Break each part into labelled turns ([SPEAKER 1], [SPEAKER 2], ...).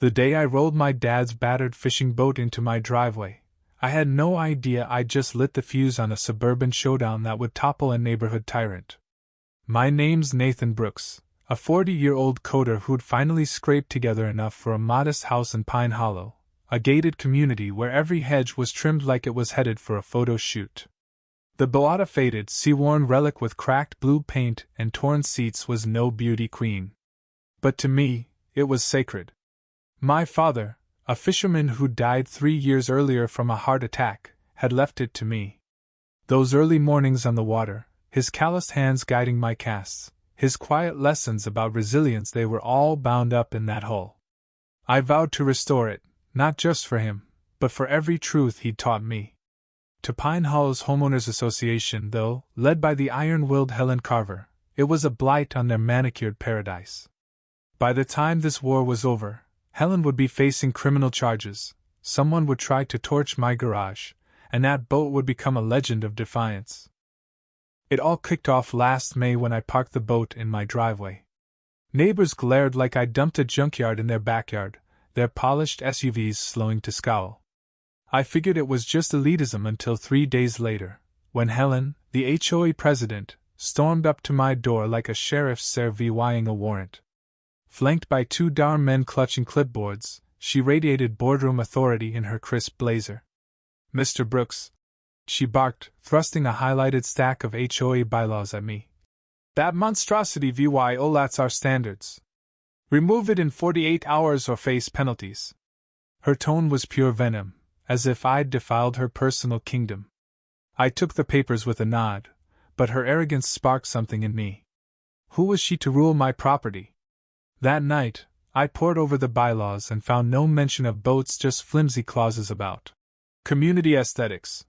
[SPEAKER 1] The day I rolled my dad's battered fishing boat into my driveway, I had no idea I'd just lit the fuse on a suburban showdown that would topple a neighborhood tyrant. My name's Nathan Brooks, a 40-year-old coder who'd finally scraped together enough for a modest house in Pine Hollow, a gated community where every hedge was trimmed like it was headed for a photo shoot. The boat, a faded, sea-worn relic with cracked blue paint and torn seats, was no beauty queen. But to me, it was sacred. My father, a fisherman who died 3 years earlier from a heart attack, had left it to me. Those early mornings on the water, his calloused hands guiding my casts, his quiet lessons about resilience, they were all bound up in that hull. I vowed to restore it, not just for him, but for every truth he'd taught me. To Pine Hollow's Homeowners Association, though, led by the iron-willed Helen Carver, it was a blight on their manicured paradise. By the time this war was over, Helen would be facing criminal charges, someone would try to torch my garage, and that boat would become a legend of defiance. It all kicked off last May when I parked the boat in my driveway. Neighbors glared like I'd dumped a junkyard in their backyard, their polished SUVs slowing to scowl. I figured it was just elitism until 3 days later, when Helen, the HOA president, stormed up to my door like a sheriff's serving a warrant. Flanked by 2 darn men clutching clipboards, she radiated boardroom authority in her crisp blazer. "Mr. Brooks," she barked, thrusting a highlighted stack of HOA bylaws at me. "That monstrosity violates our standards. Remove it in 48 hours or face penalties." Her tone was pure venom, as if I'd defiled her personal kingdom. I took the papers with a nod, but her arrogance sparked something in me. Who was she to rule my property? That night, I pored over the bylaws and found no mention of boats, just flimsy clauses about community aesthetics.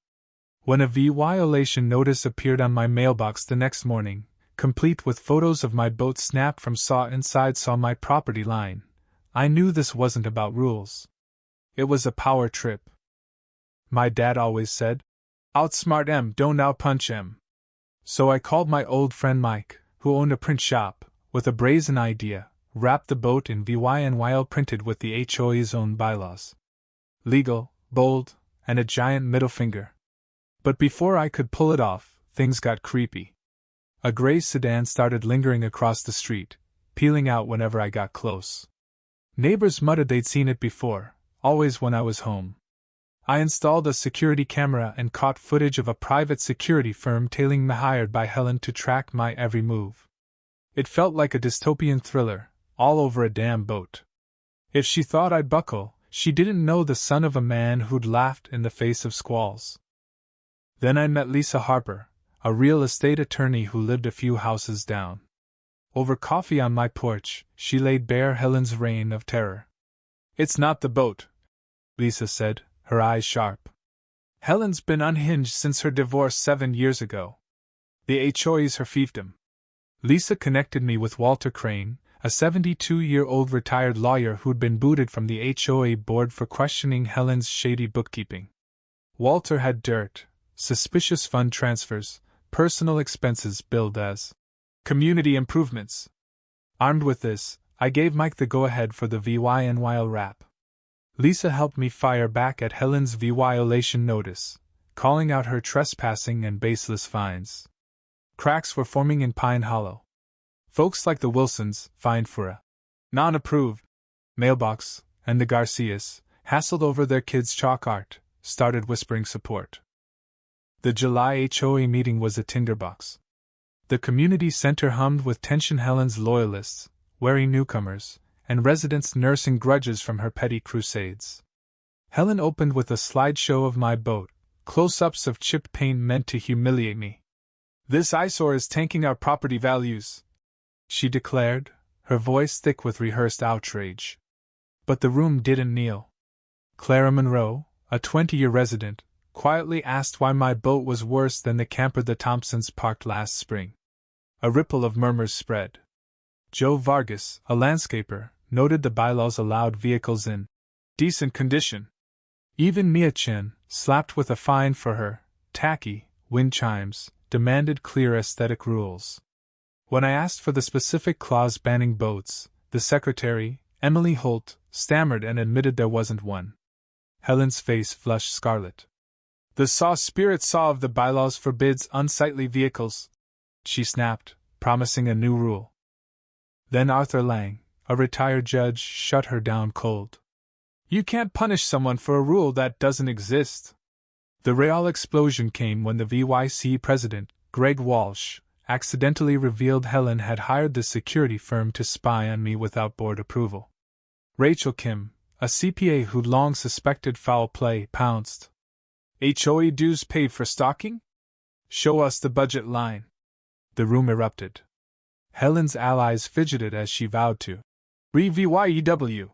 [SPEAKER 1] When a violation notice appeared on my mailbox the next morning, complete with photos of my boat snapped from saw my property line, I knew this wasn't about rules. It was a power trip. My dad always said, "Outsmart M, don't outpunch M." So I called my old friend Mike, who owned a print shop, with a brazen idea, wrapped the boat in VYNYL printed with the HOA's own bylaws. Legal, bold, and a giant middle finger. But before I could pull it off, things got creepy. A gray sedan started lingering across the street, peeling out whenever I got close. Neighbors muttered they'd seen it before, always when I was home. I installed a security camera and caught footage of a private security firm tailing me, hired by Helen to track my every move. It felt like a dystopian thriller, all over a damn boat. If she thought I'd buckle, she didn't know the son of a man who'd laughed in the face of squalls. Then I met Lisa Harper, a real estate attorney who lived a few houses down. Over coffee on my porch, she laid bare Helen's reign of terror. "It's not the boat," Lisa said, her eyes sharp. "Helen's been unhinged since her divorce 7 years ago. The HOA's her fiefdom." Lisa connected me with Walter Crane, a 72-year-old retired lawyer who'd been booted from the HOA board for questioning Helen's shady bookkeeping. Walter had dirt, suspicious fund transfers, personal expenses billed as community improvements. Armed with this, I gave Mike the go-ahead for the VYNYL rap. Lisa helped me fire back at Helen's violation notice, calling out her trespassing and baseless fines. Cracks were forming in Pine Hollow. Folks like the Wilsons, fined for a non-approved mailbox, and the Garcias, hassled over their kids' chalk art, started whispering support. The July HOA meeting was a tinderbox. The community center hummed with tension. Helen's loyalists, wary newcomers, and residents nursing grudges from her petty crusades. Helen opened with a slideshow of my boat, close-ups of chipped paint meant to humiliate me. "This eyesore is tanking our property values," she declared, her voice thick with rehearsed outrage. But the room didn't kneel. Clara Monroe, a 20-year resident, quietly asked why my boat was worse than the camper the Thompsons parked last spring. A ripple of murmurs spread. Joe Vargas, a landscaper, noted the bylaws allowed vehicles in decent condition. Even Mia Chen, slapped with a fine for her tacky wind chimes, demanded clear aesthetic rules. When I asked for the specific clause banning boats, the secretary, Emily Holt stammered and admitted there wasn't one. Helen's face flushed scarlet. The spirit saw of the bylaws forbids unsightly vehicles, she snapped, promising a new rule. Then Arthur Lang, a retired judge, shut her down cold. You can't punish someone for a rule that doesn't exist. The real explosion came when the VYC president, Greg Walsh, accidentally revealed Helen had hired the security firm to spy on me without board approval. Rachel Kim, a CPA who'd long suspected foul play, pounced. HOA dues paid for stalking? Show us the budget line. The room erupted. Helen's allies fidgeted as she vowed to re-VYEW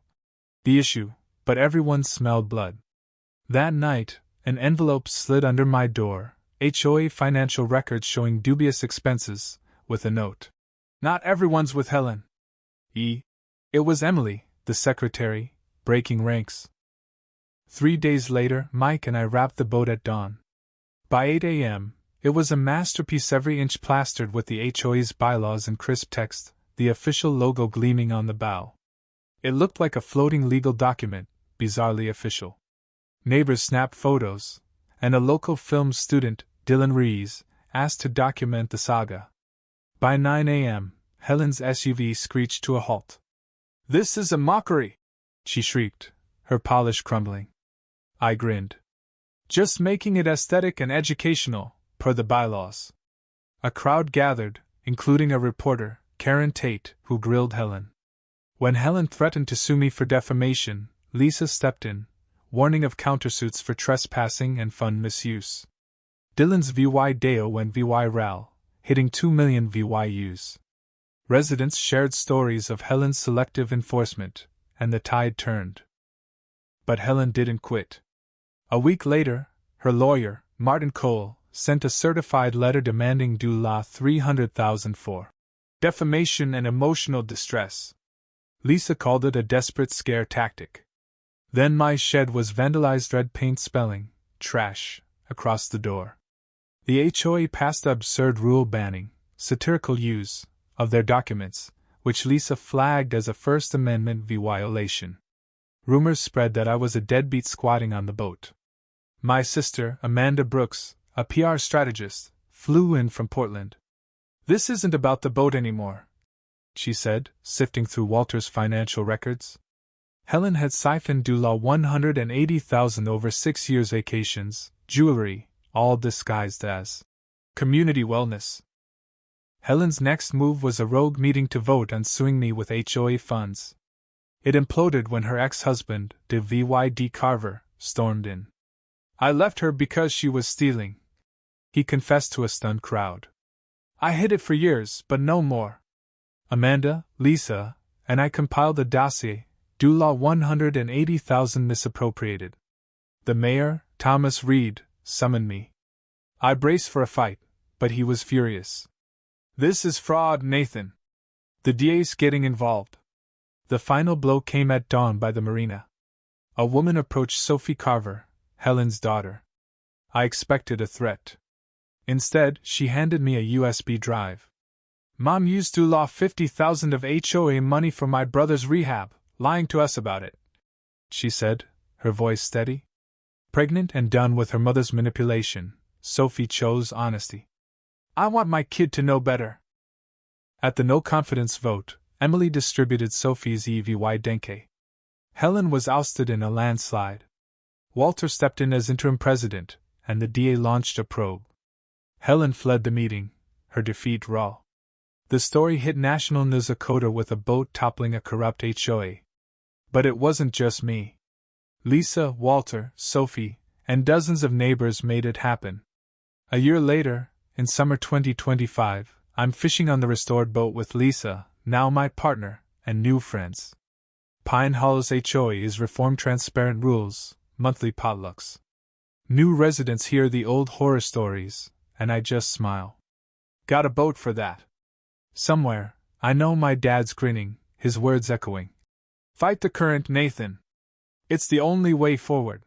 [SPEAKER 1] the issue, but everyone smelled blood. That night, an envelope slid under my door, HOA financial records showing dubious expenses, with a note. Not everyone's with Helen. It was Emily, the secretary, breaking ranks. 3 days later, Mike and I wrapped the boat at dawn. By 8 a.m., it was a masterpiece, every inch plastered with the HOA's bylaws in crisp text, the official logo gleaming on the bow. It looked like a floating legal document, bizarrely official. Neighbors snapped photos, and a local film student, Dylan Rees, asked to document the saga. By 9 a.m., Helen's SUV screeched to a halt. "This is a mockery!" she shrieked, her polish crumbling. I grinned. "Just making it aesthetic and educational, per the bylaws." A crowd gathered, including a reporter, Karen Tate, who grilled Helen. When Helen threatened to sue me for defamation, Lisa stepped in, warning of countersuits for trespassing and fund misuse. Dylan's VY Deo went VY Ral, hitting 2 million VYUs. Residents shared stories of Helen's selective enforcement, and the tide turned. But Helen didn't quit. A week later, her lawyer, Martin Cole, sent a certified letter demanding due $300,000 for defamation and emotional distress. Lisa called it a desperate scare tactic. Then my shed was vandalized, red paint spelling, "trash," across the door. The HOA passed the absurd rule banning satirical use of their documents, which Lisa flagged as a First Amendment violation. Rumors spread that I was a deadbeat squatting on the boat. My sister, Amanda Brooks, a PR strategist, flew in from Portland. "This isn't about the boat anymore," she said, sifting through Walter's financial records. Helen had siphoned $180,000 over 6 years' vacations, jewelry, all disguised as community wellness. Helen's next move was a rogue meeting to vote on suing me with HOA funds. It imploded when her ex-husband, DVYD Carver, stormed in. "I left her because she was stealing," he confessed to a stunned crowd. "I hid it for years, but no more." Amanda, Lisa, and I compiled a dossier, $180,000 misappropriated. The mayor, Thomas Reed, summoned me. I braced for a fight, but he was furious. "This is fraud, Nathan. The DA's getting involved." The final blow came at dawn by the marina. A woman approached Sophie Carver, Helen's daughter. I expected a threat. Instead, she handed me a USB drive. "Mom used $50,000 of HOA money for my brother's rehab, lying to us about it," she said, her voice steady. Pregnant and done with her mother's manipulation, Sophie chose honesty. "I want my kid to know better." At the no-confidence vote, Emily distributed Sophie's EVY Denke. Helen was ousted in a landslide. Walter stepped in as interim president, and the DA launched a probe. Helen fled the meeting, her defeat raw. The story hit national news, a coda with a boat toppling a corrupt HOA. But it wasn't just me. Lisa, Walter, Sophie, and dozens of neighbors made it happen. A year later, in summer 2025, I'm fishing on the restored boat with Lisa, now my partner, and new friends. Pine Hollow's HOA is reformed, transparent rules, monthly potlucks. New residents hear the old horror stories, and I just smile. Got a boat for that. Somewhere, I know my dad's grinning, his words echoing. Fight the current, Nathan. It's the only way forward.